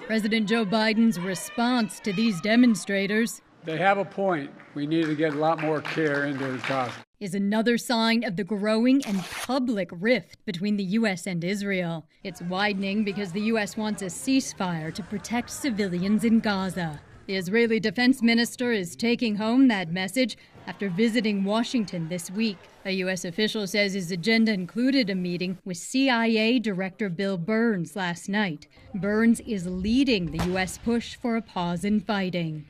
President Joe Biden's response to these demonstrators, they have a point. We need to get a lot more care into Gaza, is another sign of the growing and public rift between the U.S. and Israel. It's widening because the U.S. wants a ceasefire to protect civilians in Gaza. The Israeli defense minister is taking home that message after visiting Washington this week. A U.S. official says his agenda included a meeting with CIA Director Bill Burns last night. Burns is leading the U.S. push for a pause in fighting.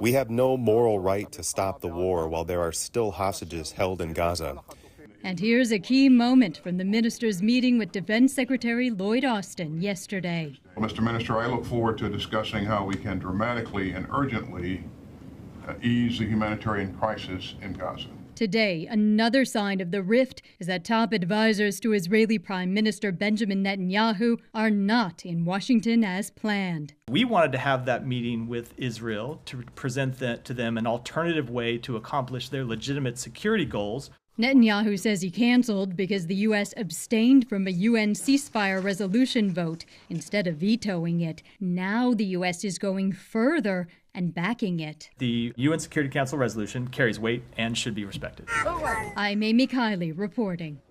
We have no moral right to stop the war while there are still hostages held in Gaza. And here's a key moment from the minister's meeting with Defense Secretary Lloyd Austin yesterday. Well, Mr. Minister, I look forward to discussing how we can dramatically and urgently ease the humanitarian crisis in Gaza. Today, another sign of the rift is that top advisors to Israeli Prime Minister Benjamin Netanyahu are not in Washington as planned. We wanted to have that meeting with Israel to present to them an alternative way to accomplish their legitimate security goals. Netanyahu says he canceled because the U.S. abstained from a UN ceasefire resolution vote instead of vetoing it. Now the U.S. is going further and backing it. The UN Security Council resolution carries weight and should be respected. I'm Amy Kiley reporting.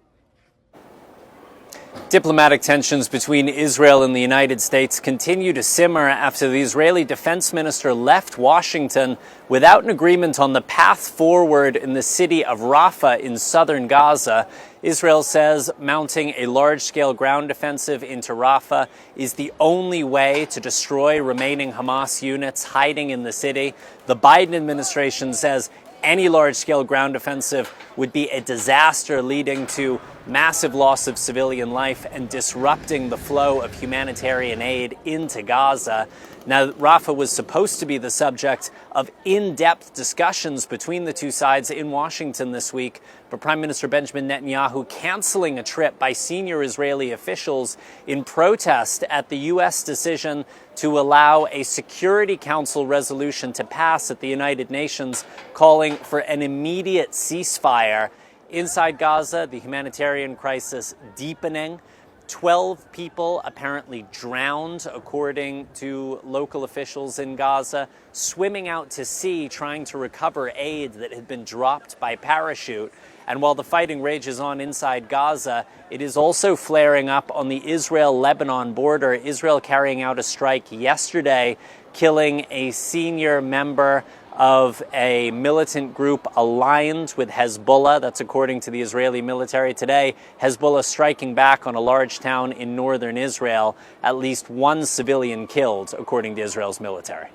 Diplomatic tensions between Israel and the United States continue to simmer after the Israeli defense minister left Washington without an agreement on the path forward in the city of Rafah in southern Gaza. Israel says mounting a large-scale ground offensive into Rafah is the only way to destroy remaining Hamas units hiding in the city. The Biden administration says any large-scale ground offensive would be a disaster, leading to massive loss of civilian life and disrupting the flow of humanitarian aid into Gaza. Now, Rafah was supposed to be the subject of in-depth discussions between the two sides in Washington this week, but Prime Minister Benjamin Netanyahu canceling a trip by senior Israeli officials in protest at the U.S. decision to allow a Security Council resolution to pass at the United Nations calling for an immediate ceasefire. Inside Gaza, the humanitarian crisis deepening. 12 people apparently drowned, according to local officials in Gaza, swimming out to sea trying to recover aid that had been dropped by parachute. And while the fighting rages on inside Gaza, it is also flaring up on the Israel-Lebanon border. Israel carrying out a strike yesterday, killing a senior member of a militant group aligned with Hezbollah. That's according to the Israeli military. Today, Hezbollah striking back on a large town in northern Israel. At least one civilian killed, according to Israel's military.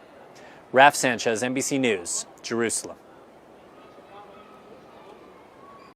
Raf Sanchez, NBC News, Jerusalem.